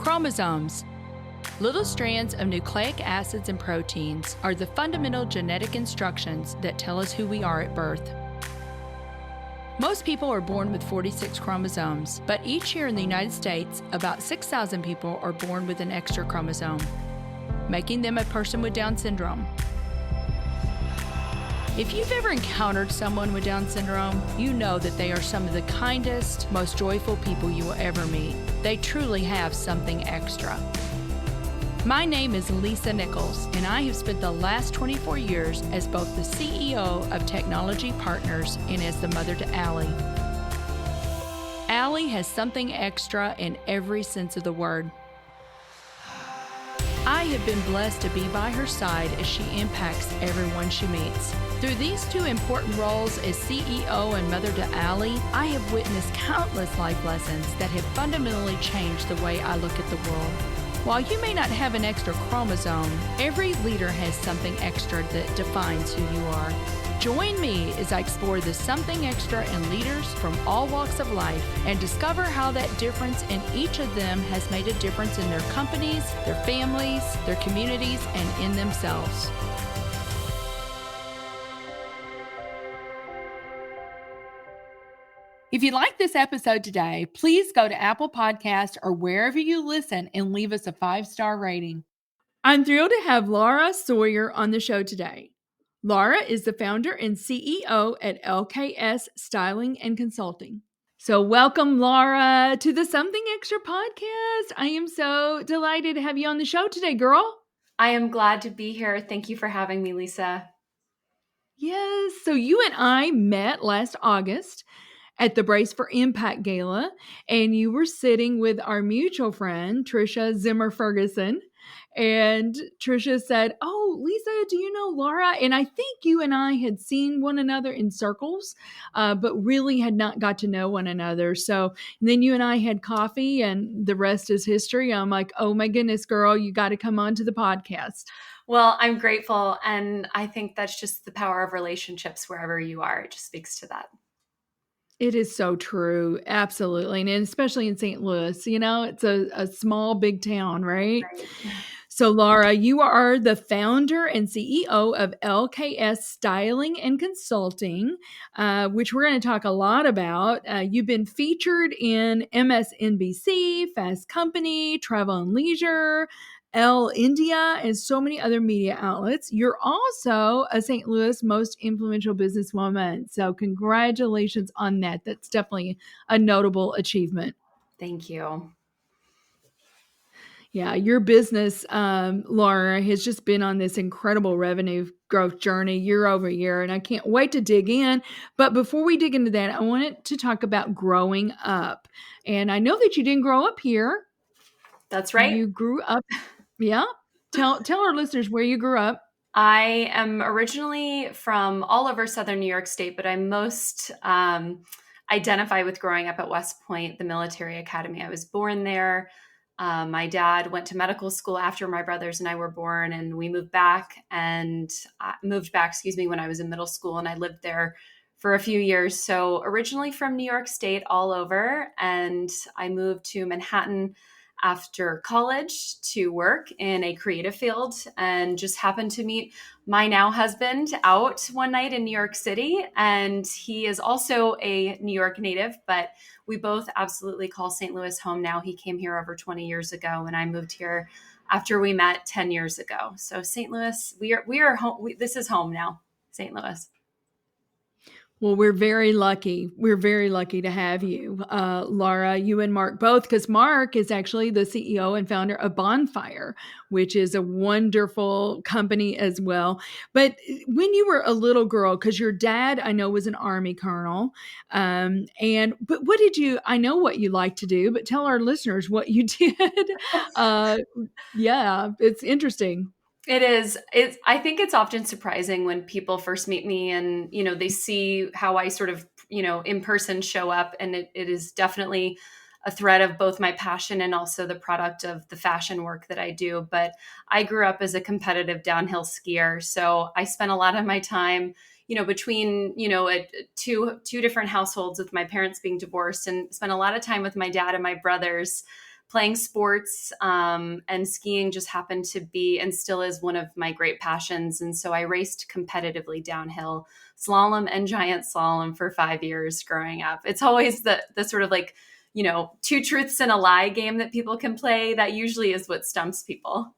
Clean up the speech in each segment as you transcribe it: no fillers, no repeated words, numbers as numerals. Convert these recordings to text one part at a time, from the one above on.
Chromosomes. Little strands of nucleic acids and proteins are the fundamental genetic instructions that tell us who we are at birth. Most people are born with 46 chromosomes, but each year in the United States, about 6,000 people are born with an extra chromosome, making them a person with Down syndrome. If you've ever encountered someone with Down syndrome, you know that they are some of the kindest, most joyful people you will ever meet. They truly have something extra. My name is Lisa Nichols, and I have spent the last 24 years as both the CEO of Technology Partners and as the mother to Allie. Allie has something extra in every sense of the word. I have been blessed to be by her side as she impacts everyone she meets. Through these two important roles as CEO and mother to Allie, I have witnessed countless life lessons that have fundamentally changed the way I look at the world. While you may not have an extra chromosome, every leader has something extra that defines who you are. Join me as I explore the something extra in leaders from all walks of life and discover how that difference in each of them has made a difference in their companies, their families, their communities, and in themselves. If you like this episode today, please go to Apple Podcasts or wherever you listen and leave us a 5-star rating. I'm thrilled to have Laura Sawyier on the show today. Laura is the founder and CEO at LKS Styling and Consulting. So welcome, Laura, to the Something Extra podcast. I am so delighted to have you on the show today, girl. I am glad to be here. Thank you for having me, Lisa. Yes. So you and I met last August at the Brace for Impact Gala, and you were sitting with our mutual friend, Trisha Zimmer Ferguson. And Trisha said, "Oh, Lisa, do you know Laura?" And I think you and I had seen one another in circles, but really had not got to know one another. So then you and I had coffee, and the rest is history. I'm like, "Oh my goodness, girl, you got to come on to the podcast." Well, I'm grateful. And I think that's just the power of relationships wherever you are. It just speaks to that. It is so true. Absolutely. And especially in St. Louis, it's a small, big town, right? So Laura, you are the founder and CEO of LKS Styling and Consulting, which we're going to talk a lot about. You've been featured in MSNBC, Fast Company, Travel and Leisure, Elle India, and so many other media outlets. You're also a St. Louis most influential businesswoman. So congratulations on that. That's definitely a notable achievement. Thank you. Yeah, your business, Laura, has just been on this incredible revenue growth journey year over year, and I can't wait to dig in. But before we dig into that, I wanted to talk about growing up. And I know that you didn't grow up here. That's right. You grew up. Yeah. Tell our listeners where you grew up. I am originally from all over Southern New York State, but I most identify with growing up at West Point, the military academy. I was born there. My dad went to medical school after my brothers and I were born, and we moved back when I was in middle school, and I lived there for a few years. So originally from New York State all over, and I moved to Manhattan after college to work in a creative field, and just happened to meet my now husband out one night in New York City. And he is also a New York native, but we both absolutely call St. Louis home now. He came here over 20 years ago, and I moved here after we met 10 years ago. So St. Louis, we are home. This is home now, St. Louis. Well, we're very lucky. We're very lucky to have you, Laura, you and Mark both, because Mark is actually the CEO and founder of Bonfire, which is a wonderful company as well. But when you were a little girl, because your dad, I know, was an Army colonel, but what did you, I know what you like to do, but tell our listeners what you did. Yeah, it's interesting. It is. I think it's often surprising when people first meet me and, they see how I sort of, in person show up. And it is definitely a thread of both my passion and also the product of the fashion work that I do. But I grew up as a competitive downhill skier. So I spent a lot of my time, between, two different households with my parents being divorced, and spent a lot of time with my dad and my brothers playing sports, and skiing just happened to be and still is one of my great passions. And so I raced competitively downhill, slalom and giant slalom for 5 years growing up. It's always the sort of like, two truths and a lie game that people can play. That usually is what stumps people.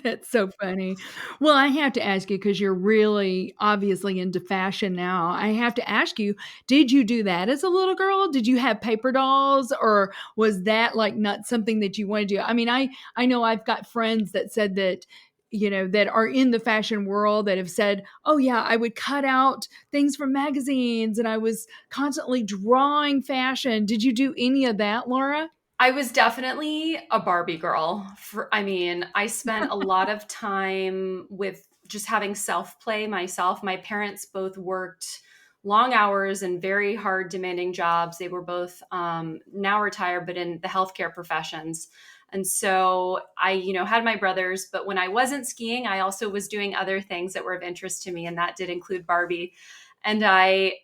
That's so funny. Well, I have to ask you because you're really obviously into fashion now. I have to ask you, did you do that as a little girl? Did you have paper dolls, or was that like not something that you wanted to do? I mean, I know I've got friends that said that that are in the fashion world that have said, "Oh yeah, I would cut out things from magazines and I was constantly drawing fashion." Did you do any of that, Laura? I was definitely a Barbie girl. I spent a lot of time with just having self play myself. My parents both worked long hours and very hard, demanding jobs. They were both now retired, but in the healthcare professions. And so I, had my brothers, but when I wasn't skiing, I also was doing other things that were of interest to me. And that did include Barbie. And I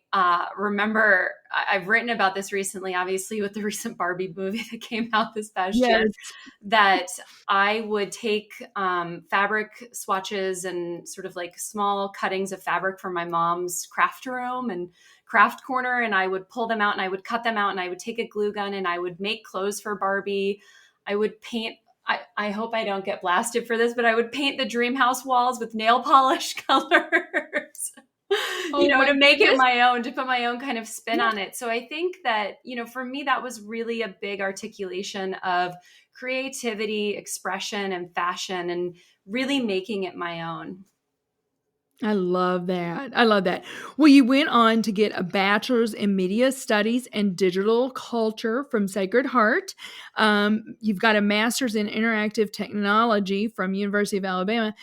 remember I've written about this recently, obviously, with the recent Barbie movie that came out this past year, Yes. that I would take fabric swatches and sort of like small cuttings of fabric from my mom's craft room and craft corner, and I would pull them out and I would cut them out and I would take a glue gun and I would make clothes for Barbie. I would paint. I hope I don't get blasted for this, but I would paint the dream house walls with nail polish colors. Oh my To make it goodness. my own, to put my own kind of spin on it. So I think that, for me, that was really a big articulation of creativity, expression, and fashion, and really making it my own. I love that. I love that. Well, you went on to get a bachelor's in media studies and digital culture from Sacred Heart. You've got a master's in interactive technology from University of Alabama.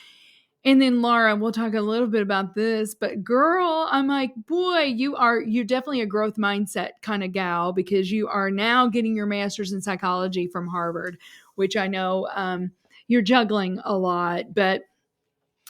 And then Laura, we'll talk a little bit about this, but girl, I'm like, boy, you're definitely a growth mindset kind of gal because you are now getting your master's in psychology from Harvard, which I know you're juggling a lot, but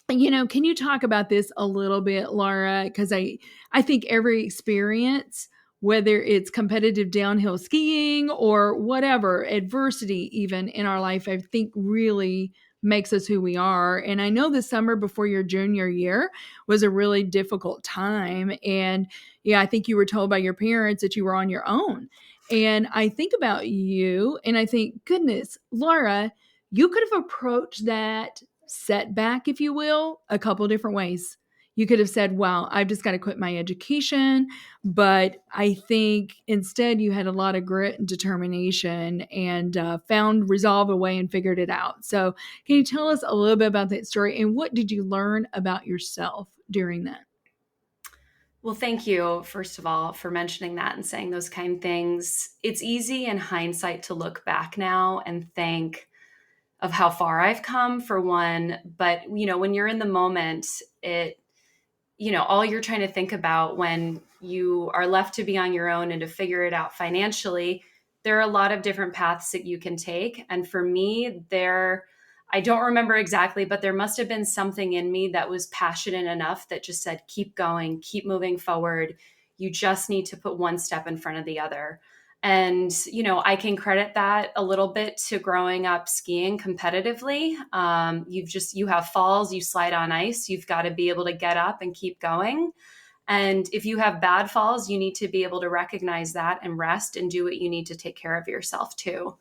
can you talk about this a little bit, Laura? Because I think every experience, whether it's competitive downhill skiing or whatever, adversity even in our life, I think really makes us who we are. And I know the summer before your junior year was a really difficult time. And yeah, I think you were told by your parents that you were on your own. And I think about you and I think, goodness, Laura, you could have approached that setback, if you will, a couple different ways. You could have said, well, I've just got to quit my education. But I think instead you had a lot of grit and determination and found resolve a way and figured it out. So, can you tell us a little bit about that story and what did you learn about yourself during that? Well, thank you, first of all, for mentioning that and saying those kind things. It's easy in hindsight to look back now and think of how far I've come, for one. But, when you're in the moment, all you're trying to think about when you are left to be on your own and to figure it out financially, there are a lot of different paths that you can take. And for me, I don't remember exactly, but there must have been something in me that was passionate enough that just said, keep going, keep moving forward. You just need to put one step in front of the other. And, I can credit that a little bit to growing up skiing competitively. You have falls, you slide on ice, you've got to be able to get up and keep going. And if you have bad falls, you need to be able to recognize that and rest and do what you need to take care of yourself too.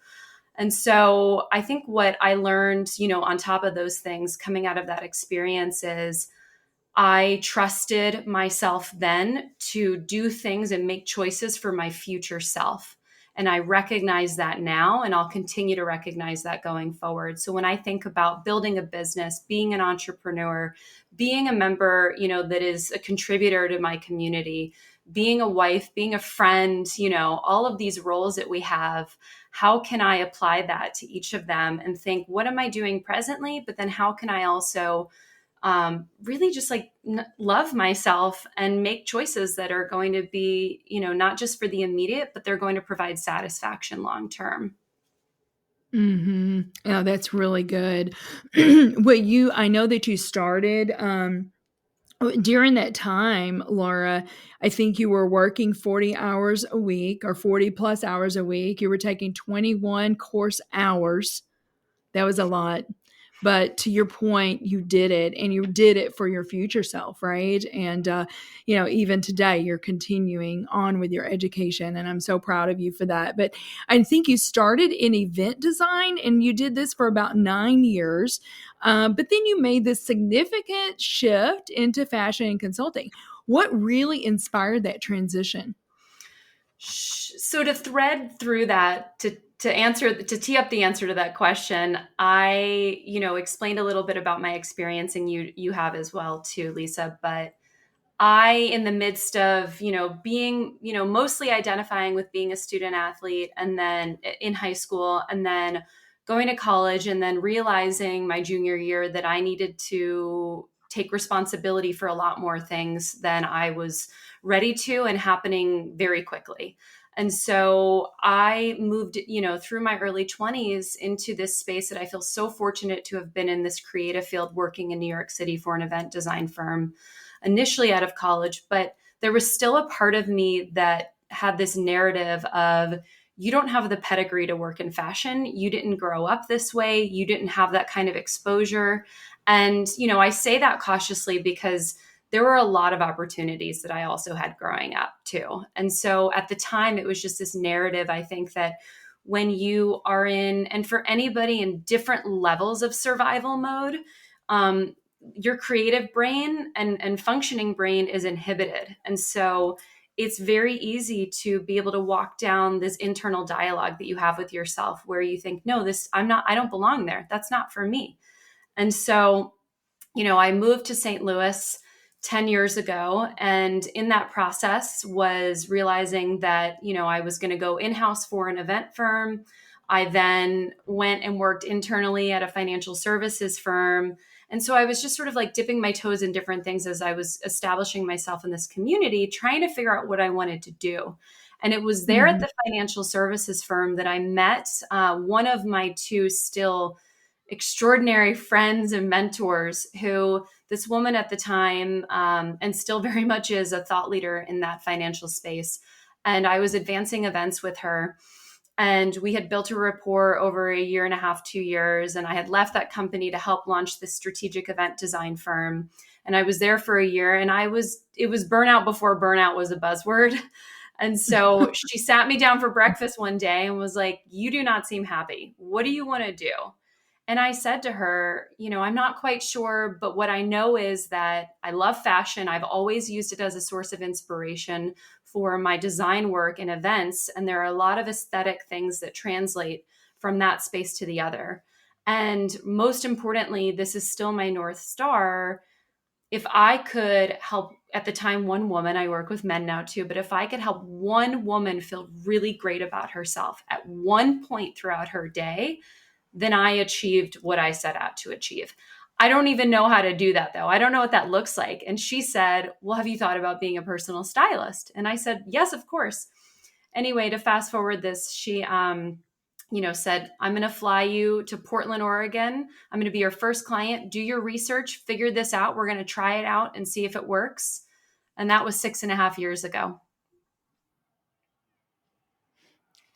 And so I think what I learned, on top of those things coming out of that experience is I trusted myself then to do things and make choices for my future self. And I recognize that now, and I'll continue to recognize that going forward. So when I think about building a business, being an entrepreneur, being a member, that is a contributor to my community, being a wife, being a friend, all of these roles that we have, how can I apply that to each of them and think, what am I doing presently? But then how can I also really just like love myself and make choices that are going to be, not just for the immediate, but they're going to provide satisfaction long term. Oh, that's really good. I know that you started During that time, Laura, I think you were working 40 hours a week or 40 plus hours a week. You were taking 21 course hours. That was a lot. But to your point, you did it, and you did it for your future self, right? And, even today, you're continuing on with your education, and I'm so proud of you for that. But I think you started in event design, and you did this for about 9 years. But then you made this significant shift into fashion and consulting. What really inspired that transition? So to thread through that, to tee up the answer to that question, I explained a little bit about my experience, and you have as well too, Lisa. But I, in the midst of being mostly identifying with being a student athlete, and then in high school, and then going to college, and then realizing my junior year that I needed to take responsibility for a lot more things than I was ready to, and happening very quickly. And so I moved, through my early 20s into this space that I feel so fortunate to have been in, this creative field, working in New York City for an event design firm, initially out of college. But there was still a part of me that had this narrative of, you don't have the pedigree to work in fashion. You didn't grow up this way. You didn't have that kind of exposure. And, I say that cautiously because there were a lot of opportunities that I also had growing up too. And so at the time, it was just this narrative, I think, that when you are in, and for anybody in different levels of survival mode, your creative brain and functioning brain is inhibited. And so it's very easy to be able to walk down this internal dialogue that you have with yourself, where you think, no, I don't belong there. That's not for me. And so, I moved to St. Louis 10 years ago. And in that process was realizing that, I was going to go in-house for an event firm. I then went and worked internally at a financial services firm. And so I was just sort of like dipping my toes in different things as I was establishing myself in this community, trying to figure out what I wanted to do. And it was there at the financial services firm that I met one of my two still extraordinary friends and mentors, who, this woman at the time, and still very much is, a thought leader in that financial space. And I was advancing events with her. And we had built a rapport over a year and a half, 2 years. And I had left that company to help launch this strategic event design firm. And I was there for a year, and it was burnout before burnout was a buzzword. And so she sat me down for breakfast one day and was like, "You do not seem happy. What do you want to do?" And I said to her, "I'm not quite sure, but what I know is that I love fashion. I've always used it as a source of inspiration for my design work and events. And there are a lot of aesthetic things that translate from that space to the other. And most importantly, this is still my North Star. If I could help," at the time, one woman — I work with men now too — but if I could help one woman feel really great about herself at one point throughout her day, then I achieved what I set out to achieve. I don't even know how to do that, though. I don't know what that looks like. And she said, "Well, have you thought about being a personal stylist?" And I said, "Yes, of course." Anyway, to fast forward this, she, said, "I'm going to fly you to Portland, Oregon. I'm going to be your first client. Do your research, figure this out. We're going to try it out and see if it works." And that was 6.5 years ago.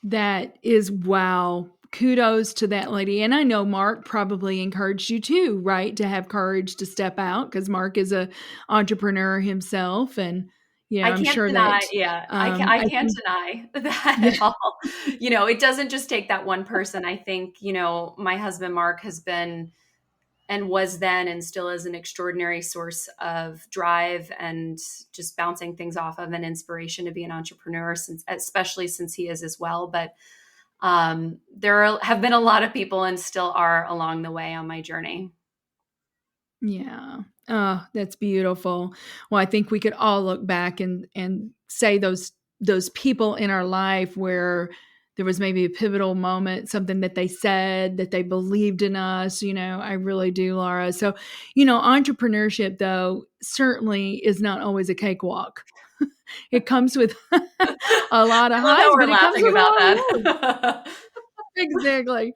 That is wow. Kudos to that lady. And I know Mark probably encouraged you too, right? To have courage to step out, because Mark is a entrepreneur himself. And, I I'm can't sure deny, that, yeah, I can't deny that yeah, at all. It doesn't just take that one person. I think, my husband, Mark, has been, and was then, and still is, an extraordinary source of drive and just bouncing things off of, an inspiration to be an entrepreneur, especially since he is as well. But have been a lot of people, and still are, along the way on my journey. yeah. Oh, that's beautiful. Well, I think we could all look back and say those people in our life where there was maybe a pivotal moment, something that they said, that they believed in us. I really do, Laura. So, entrepreneurship, though, certainly is not always a cakewalk. It comes with a lot of I love how highs, we're but it comes laughing with a about lot of lows. that. Exactly.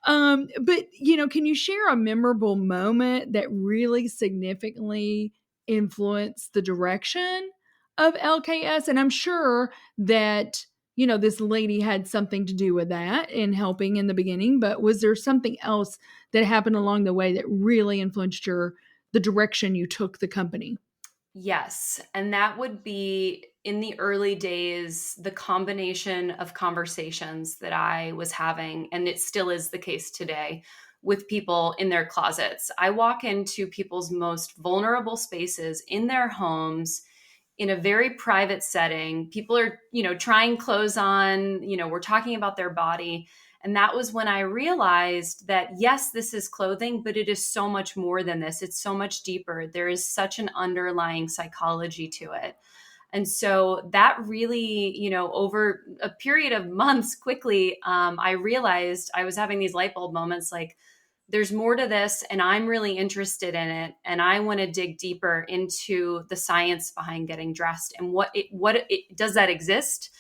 But can you share a memorable moment that really significantly influence the direction of LKS? And I'm sure that, this lady had something to do with that in helping in the beginning, but was there something else that happened along the way that really influenced the direction you took the company? Yes. And that would be in the early days, the combination of conversations that I was having, and it still is the case today, with people in their closets. I walk into people's most vulnerable spaces in their homes in a very private setting. People are, trying clothes on, we're talking about their body. And that was when I realized that, yes, this is clothing, but it is so much more than this. It's so much deeper. There is such an underlying psychology to it. And so that really, over a period of months, quickly, I realized I was having these light bulb moments like, there's more to this, and I'm really interested in it, and I want to dig deeper into the science behind getting dressed and what it does that exist?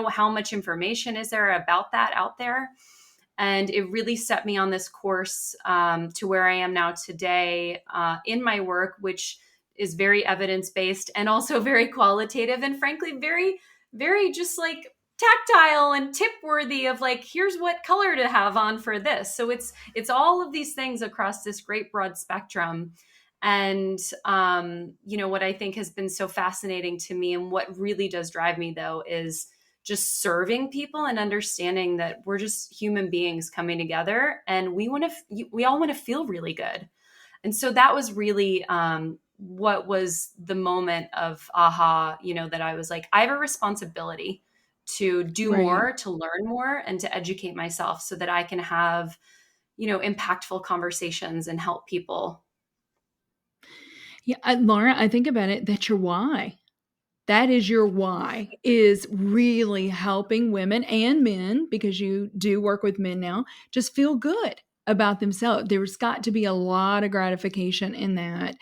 How much information is there about that out there? And it really set me on this course to where I am now today in my work, which is very evidence-based and also very qualitative and frankly, very, very just like tactile and tip worthy of like, here's what color to have on for this. So it's all of these things across this great broad spectrum. And, what I think has been so fascinating to me and what really does drive me though is just serving people and understanding that we're just human beings coming together and we all want to feel really good. And so that was really what was the moment of aha, that I was like, I have a responsibility to do Right. more, to learn more, and to educate myself so that I can have, impactful conversations and help people. Yeah, Laura, I think about it, that's your why. That is your why, is really helping women and men, because you do work with men now, just feel good about themselves. There's got to be a lot of gratification in that.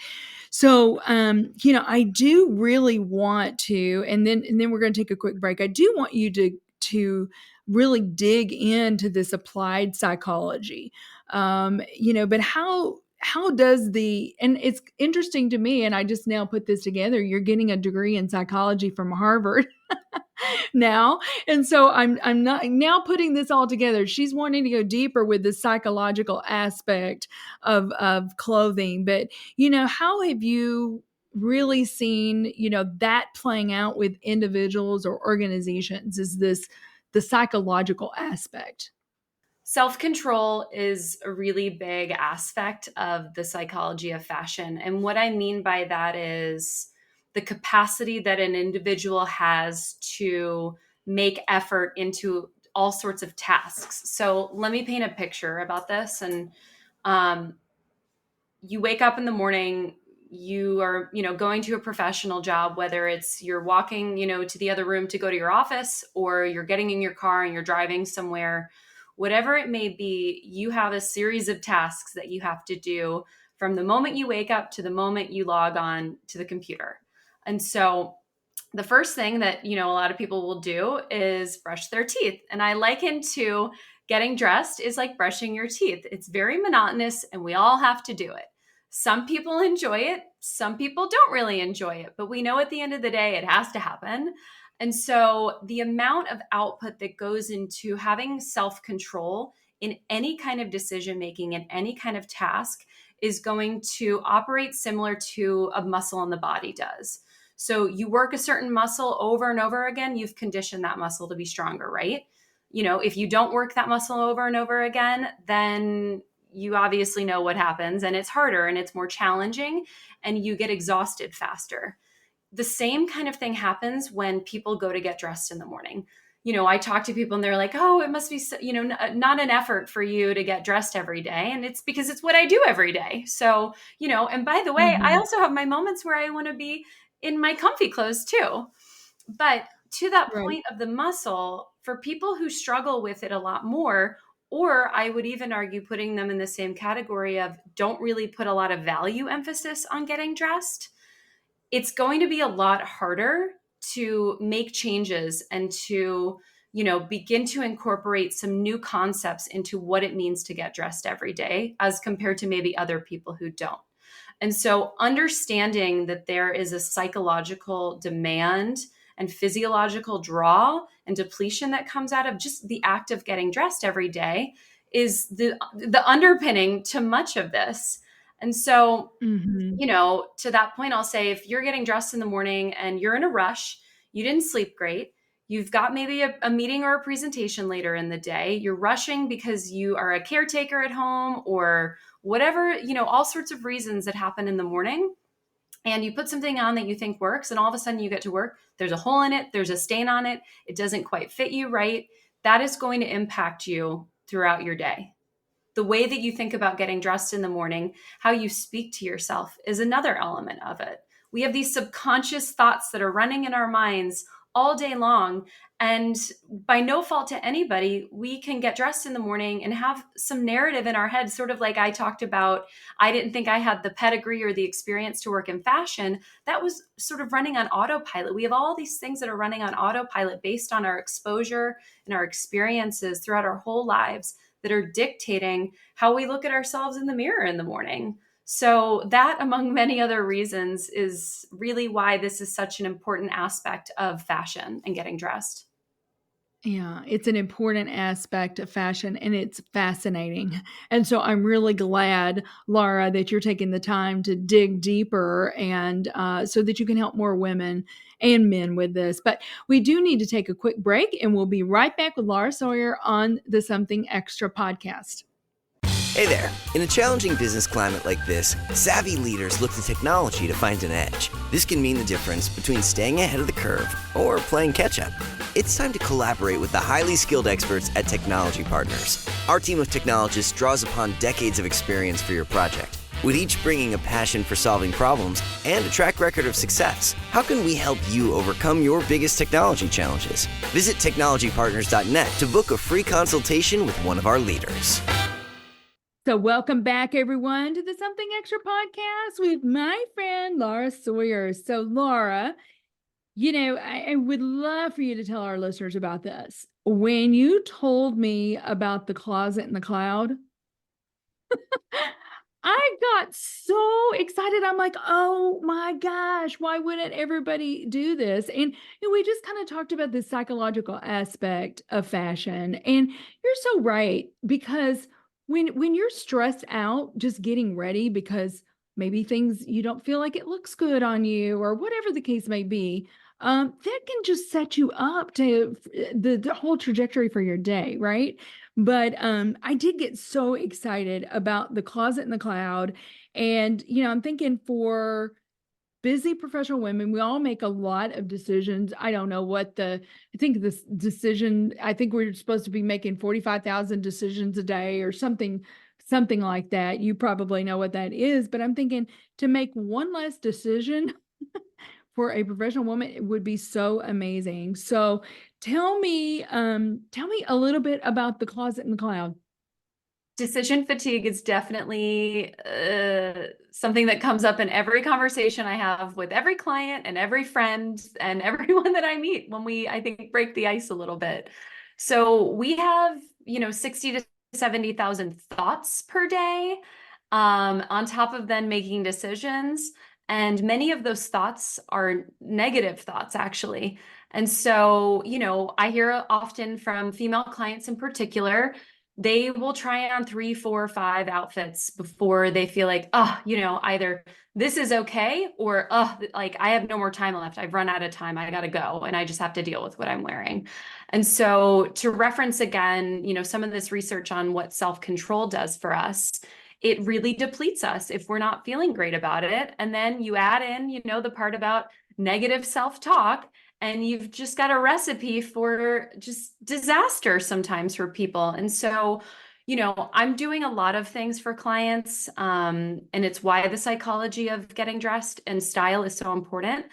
So, I do really want to, and then we're going to take a quick break. I do want you to really dig into this applied psychology. But how does and it's interesting to me, and I just now put this together. You're getting a degree in psychology from Harvard now. And so I'm not now putting this all together. She's wanting to go deeper with the psychological aspect of clothing. But, how have you really seen, that playing out with individuals or organizations? Is this the psychological aspect? Self-control is a really big aspect of the psychology of fashion. And what I mean by that is the capacity that an individual has to make effort into all sorts of tasks. So let me paint a picture about this. And um, you wake up in the morning, you are, going to a professional job, whether it's you're walking, to the other room to go to your office, or you're getting in your car and you're driving somewhere, whatever it may be, you have a series of tasks that you have to do from the moment you wake up to the moment you log on to the computer. And so the first thing that, a lot of people will do is brush their teeth. And I liken to getting dressed is like brushing your teeth. It's very monotonous and we all have to do it. Some people enjoy it. Some people don't really enjoy it, but we know at the end of the day, it has to happen. And so the amount of output that goes into having self-control in any kind of decision making in any kind of task is going to operate similar to a muscle in the body does. So you work a certain muscle over and over again, you've conditioned that muscle to be stronger, right? If you don't work that muscle over and over again, then you obviously know what happens and it's harder and it's more challenging and you get exhausted faster. The same kind of thing happens when people go to get dressed in the morning. I talk to people and they're like, oh, it must be, not an effort for you to get dressed every day. And it's because it's what I do every day. So, and by the way, I Mhm. also have my moments where I want to be in my comfy clothes too. But to that Right. point of the muscle, for people who struggle with it a lot more, or I would even argue putting them in the same category of don't really put a lot of value emphasis on getting dressed, it's going to be a lot harder to make changes and to, begin to incorporate some new concepts into what it means to get dressed every day as compared to maybe other people who don't. And so understanding that there is a psychological demand and physiological draw and depletion that comes out of just the act of getting dressed every day is the underpinning to much of this. And so, Mm-hmm. to that point, I'll say if you're getting dressed in the morning and you're in a rush, you didn't sleep great, you've got maybe a meeting or a presentation later in the day, you're rushing because you are a caretaker at home or whatever, all sorts of reasons that happen in the morning. And you put something on that you think works, and all of a sudden you get to work, there's a hole in it, there's a stain on it, it doesn't quite fit you right. That is going to impact you throughout your day. The way that you think about getting dressed in the morning, how you speak to yourself is another element of it. We have these subconscious thoughts that are running in our minds all day long. And by no fault to anybody, we can get dressed in the morning and have some narrative in our head, sort of like I talked about. I didn't think I had the pedigree or the experience to work in fashion. That was sort of running on autopilot. We have all these things that are running on autopilot based on our exposure and our experiences throughout our whole lives that are dictating how we look at ourselves in the mirror in the morning. So that, among many other reasons, is really why this is such an important aspect of fashion and getting dressed. Yeah, it's an important aspect of fashion and it's fascinating. And so I'm really glad, Laura, that you're taking the time to dig deeper and so that you can help more women and men with this. But we do need to take a quick break and we'll be right back with Laura Sawyier on the Something Extra podcast. Hey there. In a challenging business climate like this, savvy leaders look to technology to find an edge. This can mean the difference between staying ahead of the curve or playing catch-up. It's time to collaborate with the highly skilled experts at Technology Partners. Our team of technologists draws upon decades of experience for your project, with each bringing a passion for solving problems and a track record of success. How can we help you overcome your biggest technology challenges? Visit technologypartners.net to book a free consultation with one of our leaders. So welcome back, everyone, to the Something Extra podcast with my friend, Laura Sawyier. So, Laura, I would love for you to tell our listeners about this. When you told me about the closet in the cloud, I got so excited. I'm like, oh my gosh, why wouldn't everybody do this? And we just kind of talked about the psychological aspect of fashion. And you're so right, because when you're stressed out just getting ready because maybe things you don't feel like it looks good on you or whatever the case may be, that can just set you up to the whole trajectory for your day, right? But I did get so excited about the closet in the cloud. And, I'm thinking for busy professional women, we all make a lot of decisions. I don't know I think we're supposed to be making 45,000 decisions a day or something like that. You probably know what that is, but I'm thinking to make one less decision for a professional woman, it would be so amazing. So tell me a little bit about the closet in the cloud. Decision fatigue is definitely something that comes up in every conversation I have with every client and every friend and everyone that I meet when we, I think, break the ice a little bit. So we have, 60 to 70,000 thoughts per day, on top of then making decisions. And many of those thoughts are negative thoughts, actually. And so, I hear often from female clients in particular, they will try on 3, 4, 5 outfits before they feel like, either this is okay or, like I have no more time left. I've run out of time. I got to go. And I just have to deal with what I'm wearing. And so to reference again, some of this research on what self-control does for us, it really depletes us if we're not feeling great about it. And then you add in, the part about negative self-talk, and you've just got a recipe for just disaster sometimes for people. And so, I'm doing a lot of things for clients, and it's why the psychology of getting dressed and style is so important.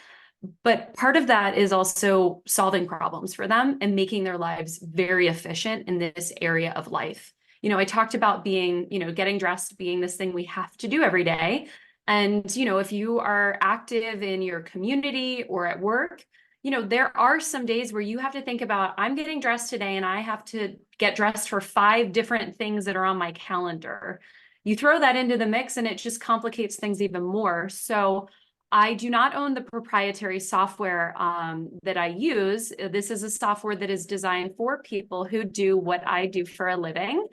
But part of that is also solving problems for them and making their lives very efficient in this area of life. I talked about being, getting dressed being this thing we have to do every day. And, if you are active in your community or at work, there are some days where you have to think about, I'm getting dressed today and I have to get dressed for 5 different things that are on my calendar. you throw that into the mix and it just complicates things even more. So I do not own the proprietary software that I use. This is a software that is designed for people who do what I do for a living.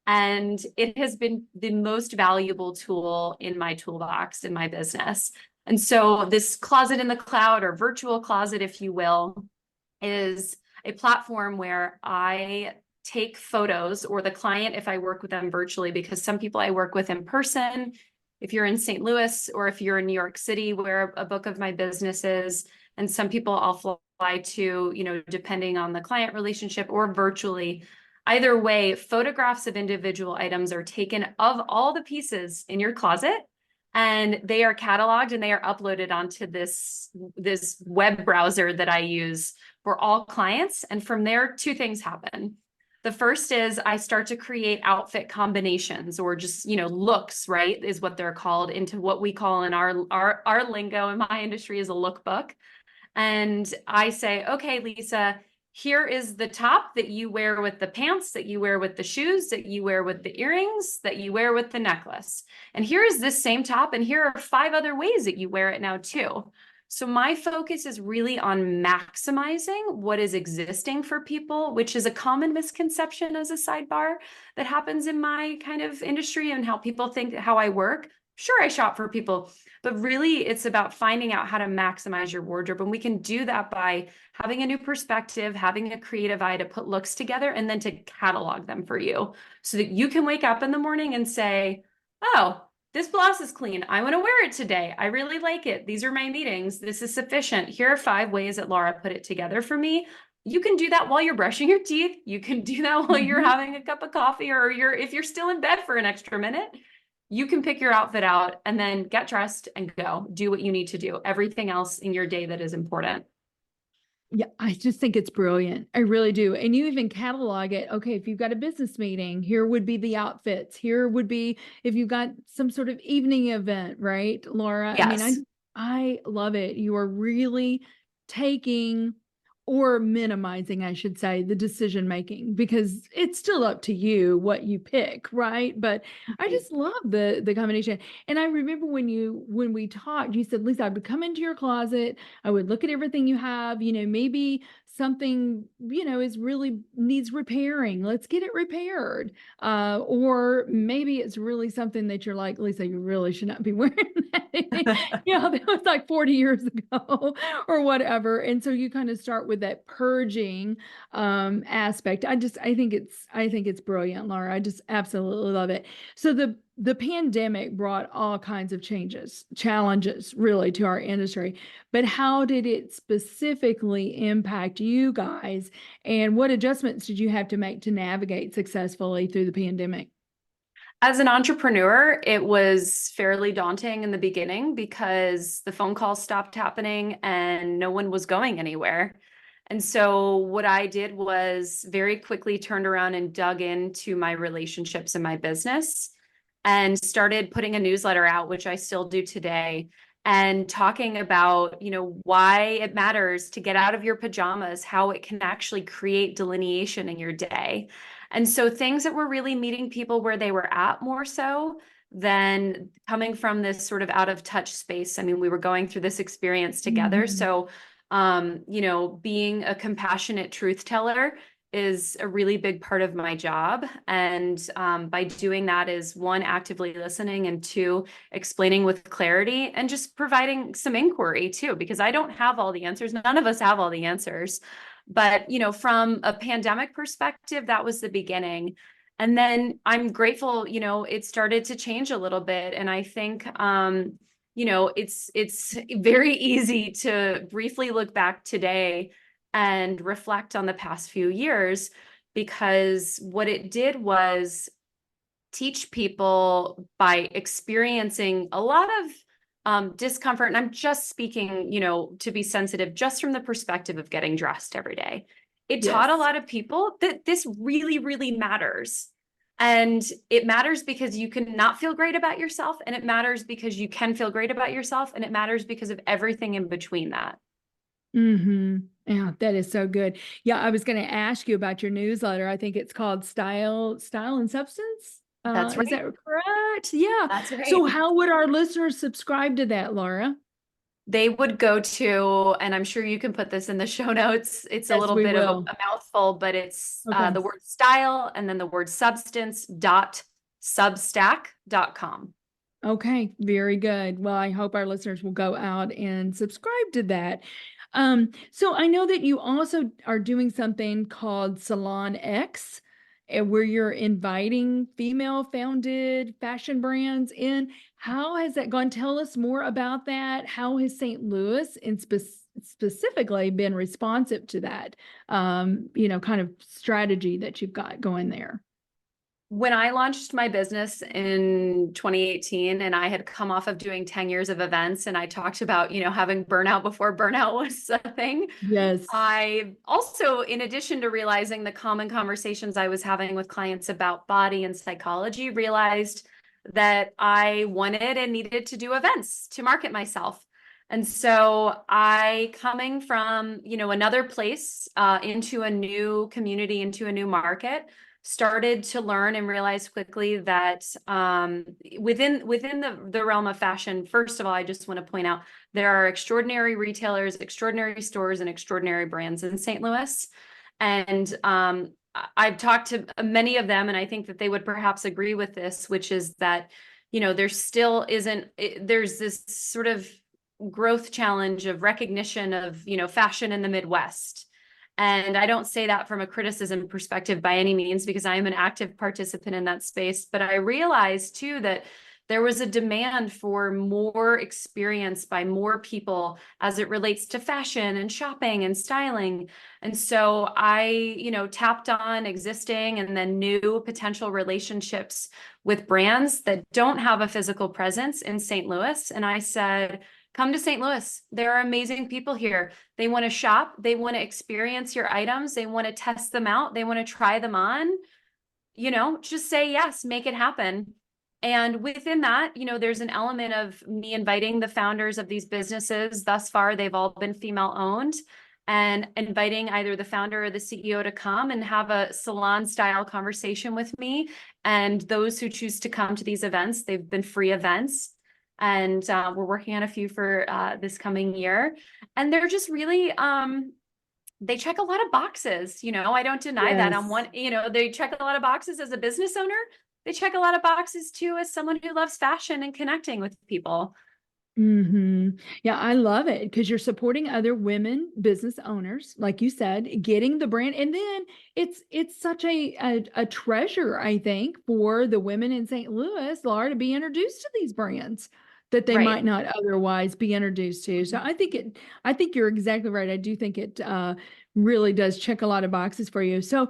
And it has been the most valuable tool in my toolbox in my business. And so this closet in the cloud, or virtual closet, if you will, is a platform where I take photos, or the client, if I work with them virtually, because some people I work with in person, if you're in St. Louis or if you're in New York City, where a book of my business is, and some people I'll fly to, depending on the client relationship, or virtually. Either way, photographs of individual items are taken of all the pieces in your closet, and they are cataloged and they are uploaded onto this web browser that I use for all clients. And from there, two things happen. The first is I start to create outfit combinations, or just, looks, right, is what they're called, into what we call in our lingo in my industry is a lookbook. And I say, okay, Lisa, here is the top that you wear with the pants, that you wear with the shoes, that you wear with the earrings, that you wear with the necklace. And here is this same top, and here are 5 other ways that you wear it now too. So my focus is really on maximizing what is existing for people, which is a common misconception, as a sidebar, that happens in my kind of industry and how people think how I work. Sure, I shop for people, but really it's about finding out how to maximize your wardrobe. And we can do that by having a new perspective, having a creative eye to put looks together, and then to catalog them for you so that you can wake up in the morning and say, oh, this blouse is clean. I want to wear it today. I really like it. These are my meetings. This is sufficient. Here are 5 ways that Laura put it together for me. You can do that while you're brushing your teeth. You can do that while you're having a cup of coffee, or if you're still in bed for an extra minute. You can pick your outfit out and then get dressed and go do what you need to do. Everything else in your day that is important. Yeah, I just think it's brilliant. I really do. And you even catalog it. Okay, if you've got a business meeting, here would be the outfits. Here would be if you've got some sort of evening event, right, Laura? Yes. I mean, I love it. You are really taking, or minimizing, I should say, the decision making, because it's still up to you what you pick, right? But I just love the combination. And I remember when we talked, you said, Lisa, I would come into your closet, I would look at everything you have, maybe something, is really needs repairing. Let's get it repaired. Or maybe it's really something that you're like, Lisa, you really should not be wearing that. That was like 40 years ago or whatever. And so you kind of start with that purging aspect. I think it's brilliant, Laura. I just absolutely love it. So the pandemic brought all kinds of challenges really to our industry, but how did it specifically impact you guys, and what adjustments did you have to make to navigate successfully through the pandemic? As an entrepreneur, it was fairly daunting in the beginning because the phone calls stopped happening and no one was going anywhere. And so what I did was very quickly turned around and dug into my relationships in my business and started putting a newsletter out, which I still do today, and talking about, why it matters to get out of your pajamas, how it can actually create delineation in your day. And so things that were really meeting people where they were at, more so than coming from this sort of out of touch space. I mean, we were going through this experience together. Mm-hmm. So, being a compassionate truth teller is a really big part of my job. And by doing that is, 1, actively listening, and 2, explaining with clarity, and just providing some inquiry too, because I don't have all the answers. None of us have all the answers. But, from a pandemic perspective, that was the beginning. And then I'm grateful, it started to change a little bit. And I think, it's very easy to briefly look back today and reflect on the past few years, because what it did was teach people by experiencing a lot of discomfort. And I'm just speaking, to be sensitive, just from the perspective of getting dressed every day. It taught a lot of people that this really, really matters. And it matters because you can not feel great about yourself. And it matters because you can feel great about yourself. And it matters because of everything in between that. Mm-hmm. Yeah, that is so good. Yeah, I was going to ask you about your newsletter. I think it's called Style and Substance. That's Is right. that correct? Yeah. That's right. So how would our listeners subscribe to that, Laura? They would go to, and I'm sure you can put this in the show notes. It's a Yes, little we bit of will. a mouthful, but it's Okay. the word style and then the word substance dot substack.com. Okay, very good. Well, I hope our listeners will go out and subscribe to that. So I know that you also are doing something called Salon X, where you're inviting female-founded fashion brands in. How has that gone? Tell us more about that. How has St. Louis specifically been responsive to that, kind of strategy that you've got going there? When I launched my business in 2018 and I had come off of doing 10 years of events and I talked about, having burnout before burnout was a thing. Yes. I also, in addition to realizing the common conversations I was having with clients about body and psychology, realized that I wanted and needed to do events to market myself. And so I, coming from, another place into a new community, into a new market, started to learn and realize quickly that within the realm of fashion, first of all, I just want to point out there are extraordinary retailers, extraordinary stores, and extraordinary brands in St. Louis. And I've talked to many of them, and I think that they would perhaps agree with this, which is that, there still isn't, there's this sort of growth challenge of recognition of, fashion in the Midwest. And I don't say that from a criticism perspective by any means, because I am an active participant in that space. But I realized too that there was a demand for more experience by more people as it relates to fashion and shopping and styling. And so I, tapped on existing and then new potential relationships with brands that don't have a physical presence in St. Louis. And I said, come to St. Louis. There are amazing people here. They want to shop. They want to experience your items. They want to test them out. They want to try them on. Just say yes, make it happen. And within that, there's an element of me inviting the founders of these businesses. Thus far, they've all been female owned, and inviting either the founder or the CEO to come and have a salon style conversation with me. And those who choose to come to these events, they've been free events. And we're working on a few for this coming year. And they're just really, they check a lot of boxes. I don't deny that. They check a lot of boxes as a business owner. They check a lot of boxes too as someone who loves fashion and connecting with people. Yeah, I love it because you're supporting other women business owners, like you said, getting the brand, and then it's such a treasure, I think, for the women in St. Louis, Laura, to be introduced to these brands that they might not otherwise be introduced to. So I think you're exactly right. I do think it really does check a lot of boxes for you. So,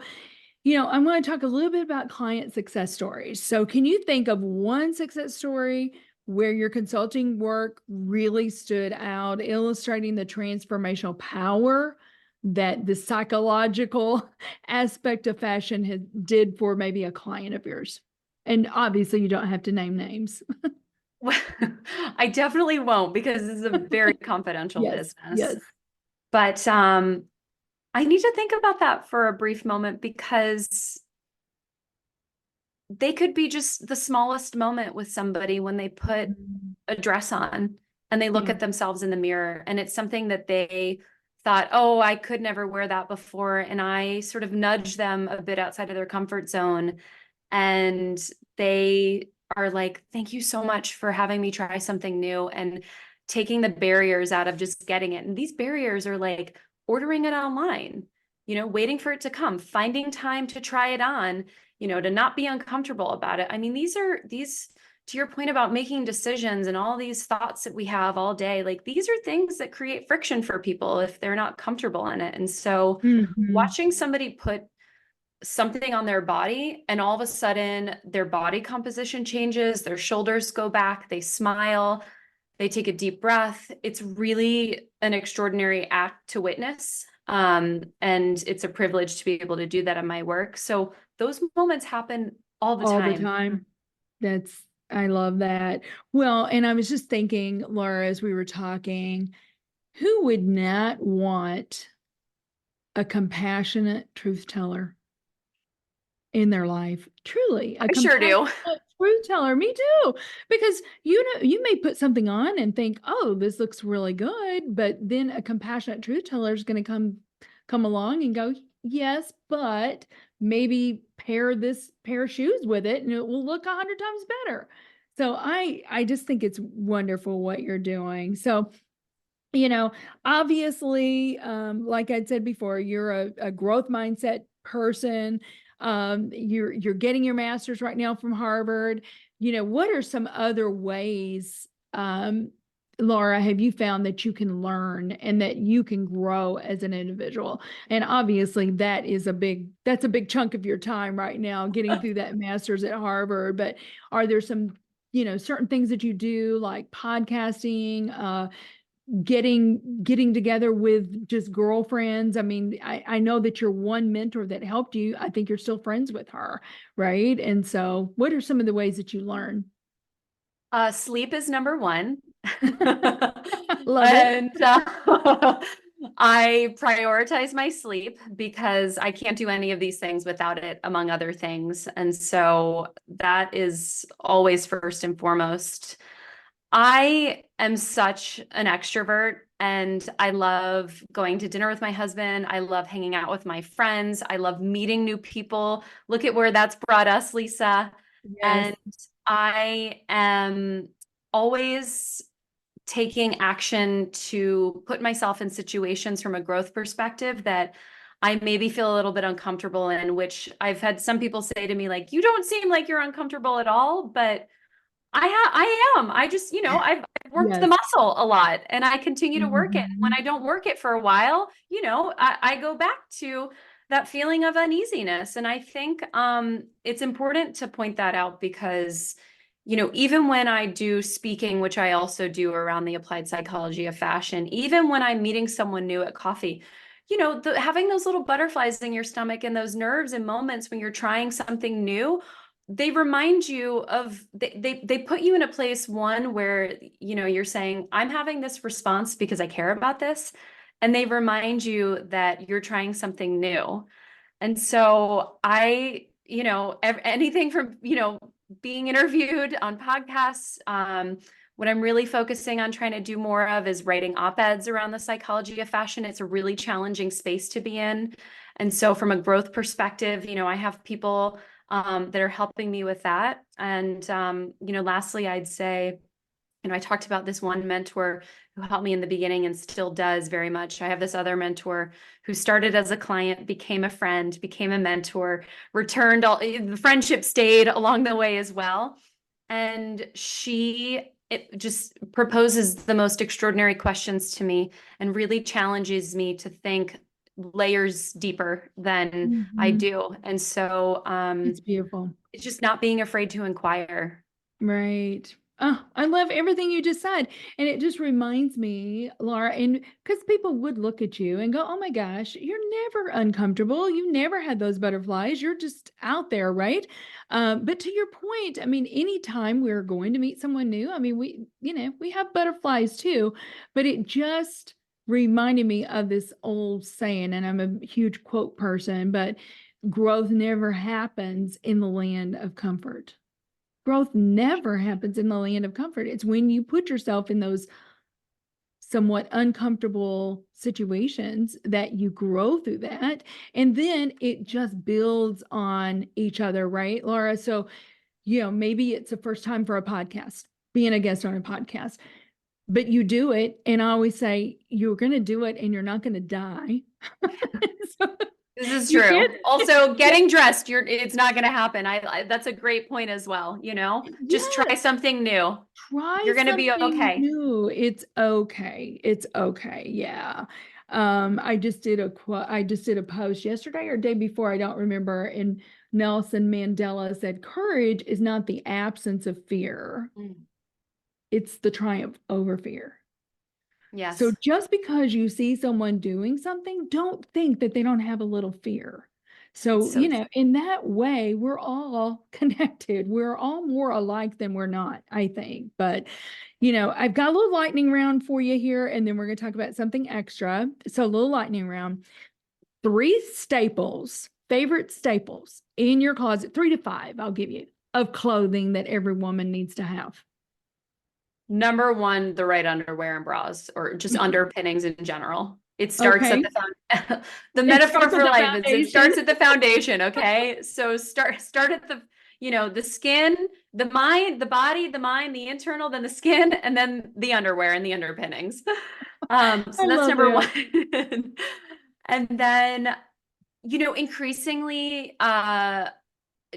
I'm going to talk a little bit about client success stories. So can you think of one success story where your consulting work really stood out, illustrating the transformational power that the psychological aspect of fashion did for maybe a client of yours? And obviously, you don't have to name names. I definitely won't, because this is a very confidential Yes, business. yes. But I need to think about that for a brief moment, because they could be just the smallest moment with somebody when they put a dress on and they look at themselves in the mirror, and it's something that they thought, oh, I could never wear that before. And I sort of nudge them a bit outside of their comfort zone. And they are like, thank you so much for having me try something new and taking the barriers out of just getting it. And these barriers are like ordering it online, waiting for it to come, finding time to try it on, to not be uncomfortable about it. I mean, these, to your point about making decisions and all these thoughts that we have all day, like these are things that create friction for people if they're not comfortable in it. And so watching somebody put something on their body and all of a sudden their body composition changes, their shoulders go back, they smile, they take a deep breath. It's really an extraordinary act to witness. And it's a privilege to be able to do that in my work. So those moments happen all the time. I love that. Well, and I was just thinking, Laura, as we were talking, who would not want a compassionate truth teller? in their life. Truly, a I sure do. compassionate truth teller. Me too. Because you may put something on and think, oh, this looks really good, but then a compassionate truth teller is going to come along and go, yes, but maybe pair this pair of shoes with it and it will look 100 times better. So I just think it's wonderful what you're doing. So, obviously, like I'd said before, you're a growth mindset person. You're getting your master's right now from Harvard. What are some other ways, Laura, have you found that you can learn and that you can grow as an individual? And obviously that's a big chunk of your time right now, getting through that master's at Harvard. But are there some, certain things that you do like podcasting, getting together with just girlfriends? I mean, I know that your one mentor that helped you, I think you're still friends with her, right? And so what are some of the ways that you learn? Sleep is number one. Love it. And I prioritize my sleep because I can't do any of these things without it, among other things. And so that is always first and foremost. I am such an extrovert and I love going to dinner with my husband. I love hanging out with my friends. I love meeting new people. Look at where that's brought us, Lisa. Yes. And I am always taking action to put myself in situations from a growth perspective that I maybe feel a little bit uncomfortable in, which I've had some people say to me, like, you don't seem like you're uncomfortable at all, but I am. I just, I've worked the Yes. muscle a lot and I continue to work it. When Mhm. I don't work it for a while, I go back to that feeling of uneasiness. And I think it's important to point that out because, even when I do speaking, which I also do around the applied psychology of fashion, even when I'm meeting someone new at coffee, having those little butterflies in your stomach and those nerves and moments when you're trying something new, they remind you of they put you in a place, one, where you're saying, I'm having this response because I care about this, and they remind you that you're trying something new. And so anything from being interviewed on podcasts, what I'm really focusing on trying to do more of is writing op-eds around the psychology of fashion. It's a really challenging space to be in. And so from a growth perspective, I have people that are helping me with that. And, lastly, I'd say, I talked about this one mentor who helped me in the beginning and still does very much. I have this other mentor who started as a client, became a friend, became a mentor, returned the friendship stayed along the way as well. And it just proposes the most extraordinary questions to me and really challenges me to think layers deeper than I Mhm. do. And so It's beautiful. it's just not being afraid to inquire. Right. Oh, I love everything you just said. And it just reminds me, Laura, and because people would look at you and go, oh my gosh, you're never uncomfortable. You never had those butterflies. You're just out there, right? But to your point, I mean, anytime we're going to meet someone new, I mean, we have butterflies too, but it just reminded me of this old saying, and I'm a huge quote person, but growth never happens in the land of comfort. Growth never happens in the land of comfort. It's when you put yourself in those somewhat uncomfortable situations that you grow through that. And then it just builds on each other, right, Laura? So, maybe it's the first time for a podcast, being a guest on a podcast, but you do it. And I always say, you're going to do it and you're not going to die. So, This is you true. can't. Also, getting dressed, it's not going to happen. That's a great point as well. Just try Yes. something new. Try You're going to be something okay. new. It's okay. It's okay. Yeah. I just did a post yesterday or day before, I don't remember. And Nelson Mandela said, courage is not the absence of fear. Mm. It's the triumph over fear. So Yes. just because you see someone doing something, don't think that they don't have a little fear. It's So, so in that way, we're all connected. We're all more alike than we're not, I think. But, I've got a little lightning round for you here, and then we're going to talk about something extra. So, a little lightning round. 3 staples favorite staples in your closet, 3 to 5, I'll give you, of clothing that every woman needs to have? Number one, the right underwear and bras, or just underpinnings in general. It starts at Okay. the It metaphor starts with for the life is it foundation. starts at the foundation. Okay. So start at the skin, the mind, the body, the mind, the internal, then the skin, and then the underwear and the underpinnings. So I that's love number it. one. And then, increasingly,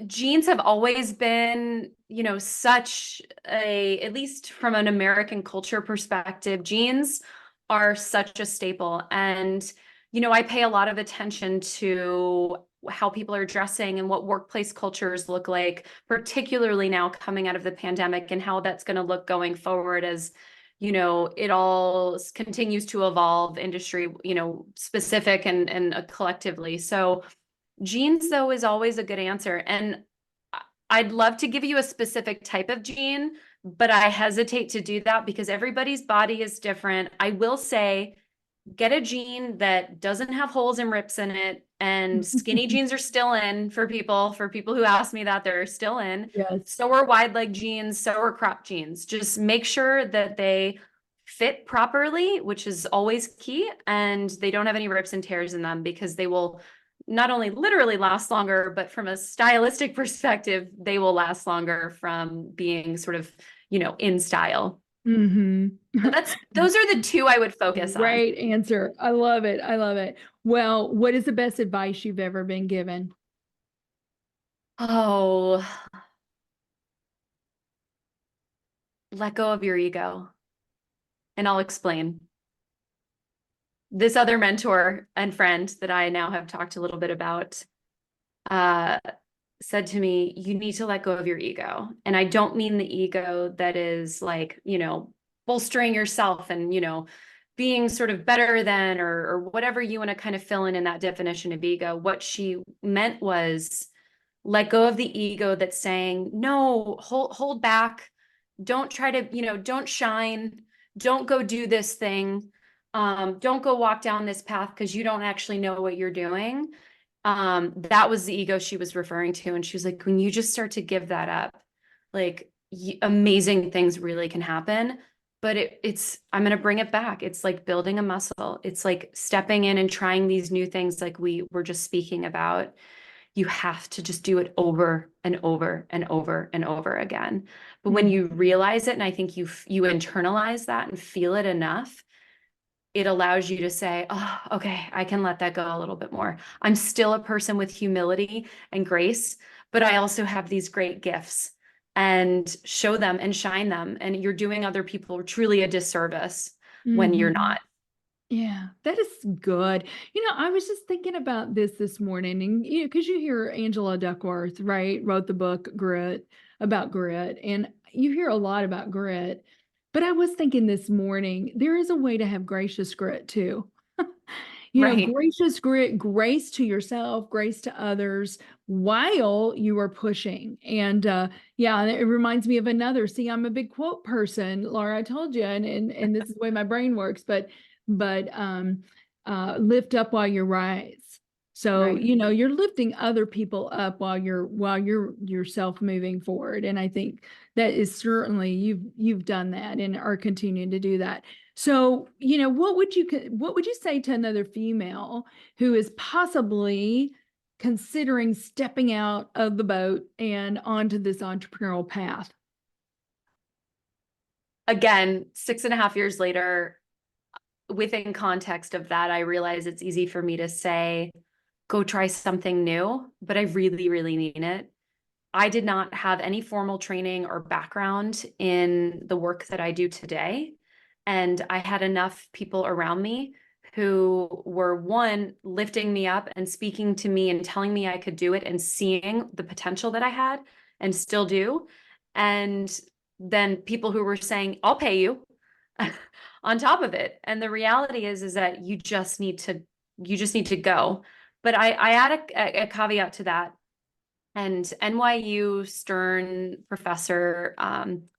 jeans have always been, such at least from an American culture perspective, jeans are such a staple. And, I pay a lot of attention to how people are dressing and what workplace cultures look like, particularly now coming out of the pandemic, and how that's going to look going forward as, it all continues to evolve, industry, specific and collectively. So jeans, though, is always a good answer. And I'd love to give you a specific type of jean, but I hesitate to do that because everybody's body is different. I will say, get a jean that doesn't have holes and rips in it. And skinny jeans are still in for people who ask me that, they're still in. Yes. So are wide leg jeans, so are crop jeans. Just make sure that they fit properly, which is always key, and they don't have any rips and tears in them, because they will not only literally last longer, but from a stylistic perspective, they will last longer from being sort of, in style. Mm-hmm. So those are the two I would focus on. Great answer. I love it. I love it. Well, what is the best advice you've ever been given? Oh, let go of your ego. And I'll explain. This other mentor and friend that I now have talked a little bit about said to me, you need to let go of your ego. And I don't mean the ego that is like, bolstering yourself and, being sort of better than, or whatever you want to kind of fill in that definition of ego. What she meant was let go of the ego that's saying, no, hold back. Don't try to, don't shine. Don't go do this thing. Don't go walk down this path because you don't actually know what you're doing. That was the ego she was referring to. And she was like, when you just start to give that up, like amazing things really can happen. But I'm going to bring it back. It's like building a muscle. It's like stepping in and trying these new things like we were just speaking about. You have to just do it over and over and over and over again. But when you realize it, and I think you internalize that and feel it enough, it allows you to say, oh, okay, I can let that go a little bit more. I'm still a person with humility and grace, but I also have these great gifts, and show them and shine them. And you're doing other people truly a disservice when you're not. Yeah, that is good. I was just thinking about this morning, and because you hear Angela Duckworth, right, wrote the book Grit, about grit, and you hear a lot about grit. But I was thinking this morning, there is a way to have gracious grit too. Right. Gracious grit, grace to yourself, grace to others while you are pushing. And yeah, and it reminds me of another. See, I'm a big quote person, Laura, I told you, and this is the way my brain works, but lift up while you rise. So, Right. You're lifting other people up while you're yourself moving forward. And I think that is certainly you've done that and are continuing to do that. So, what would you say to another female who is possibly considering stepping out of the boat and onto this entrepreneurial path? Again, 6.5 years later, within context of that, I realize it's easy for me to say, go try something new, but I really, really mean it. I did not have any formal training or background in the work that I do today. And I had enough people around me who were, one, lifting me up and speaking to me and telling me I could do it and seeing the potential that I had and still do. And then people who were saying, I'll pay you on top of it. And the reality is that you just need to go. But I add a caveat to that. And NYU Stern professor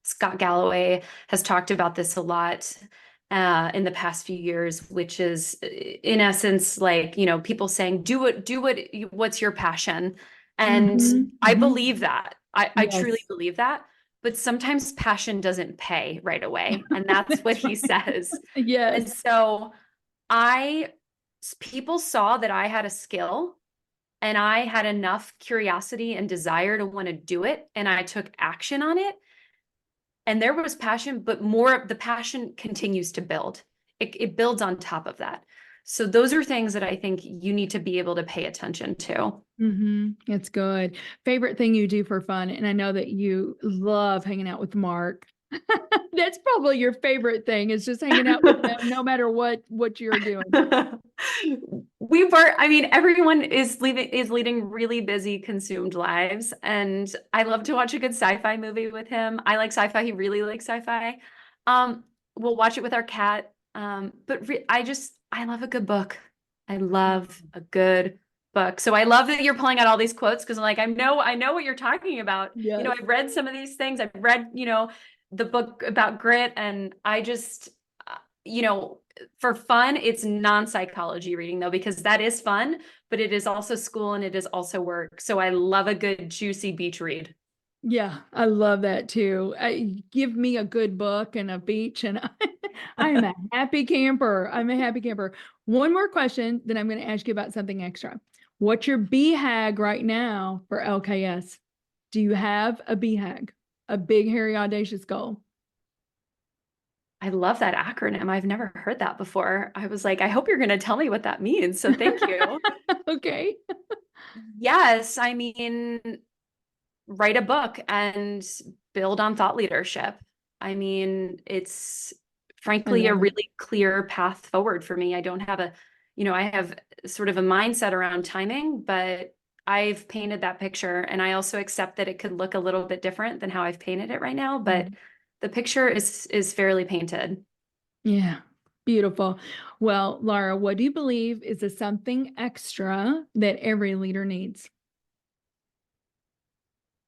Scott Galloway has talked about this a lot. in the past few years, which is in essence like, people saying, what's your passion? And I believe that. I truly Yes. believe that. But sometimes passion doesn't pay right away. And that's what he says. And Yes. so people saw that I had a skill and I had enough curiosity and desire to want to do it. And I took action on it. And there was passion, but the passion continues to build. It builds on top of that. So those are things that I think you need to be able to pay attention to. It's good. Favorite thing you do for fun? And I know that you love hanging out with Mark. That's probably your favorite thing, is just hanging out with them, no matter what you're doing. Everyone is leading really busy, consumed lives. And I love to watch a good sci-fi movie with him. I like sci-fi. He really likes sci-fi. We'll watch it with our cat. I love a good book. I love a good book. So I love that you're pulling out all these quotes, because I'm like, I know what you're talking about. Yes. I've read some of these things. I've read, the book about grit, and I just, for fun, it's non-psychology reading though, because that is fun, but it is also school and it is also work. So I love a good juicy beach read. Yeah, I love that too. Give me a good book and a beach, and I am a happy camper. I'm a happy camper. One more question, then I'm going to ask you about something extra. What's your BHAG right now for LKS? Do you have a BHAG, a big, hairy, audacious goal? I love that acronym. I've never heard that before. I was like, I hope you're going to tell me what that means. So thank you. Okay. Yes. Write a book and build on thought leadership. It's frankly a really clear path forward for me. I don't have I have sort of a mindset around timing, but I've painted that picture, and I also accept that it could look a little bit different than how I've painted it right now, but the picture is fairly painted. Yeah. Beautiful. Well, Laura, what do you believe is a something extra that every leader needs?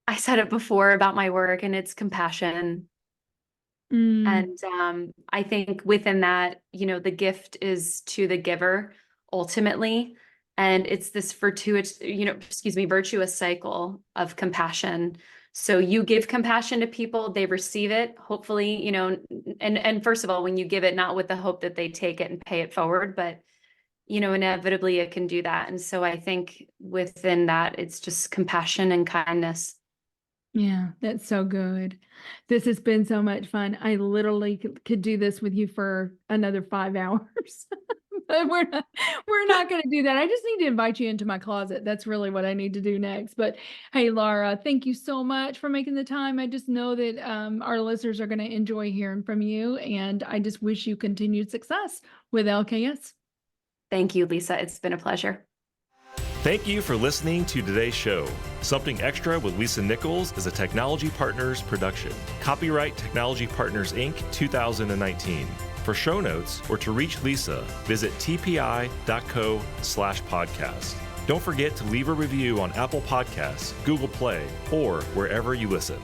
I said it before about my work, and it's compassion. And I think within that, the gift is to the giver ultimately. And it's this virtuous cycle of compassion. So you give compassion to people, they receive it, hopefully, and first of all, when you give it, not with the hope that they take it and pay it forward, but, inevitably it can do that. And so I think within that, it's just compassion and kindness. Yeah, that's so good. This has been so much fun. I literally could do this with you for another 5 hours. But we're not going to do that. I just need to invite you into my closet. That's really what I need to do next. But hey, Laura, thank you so much for making the time. I just know that our listeners are going to enjoy hearing from you, and I just wish you continued success with LKS. Thank you, Lisa. It's been a pleasure. Thank you for listening to today's show. Something Extra with Lisa Nichols is a Technology Partners production. Copyright Technology Partners, Inc. 2019. For show notes or to reach Lisa, visit tpi.co/podcast. Don't forget to leave a review on Apple Podcasts, Google Play, or wherever you listen.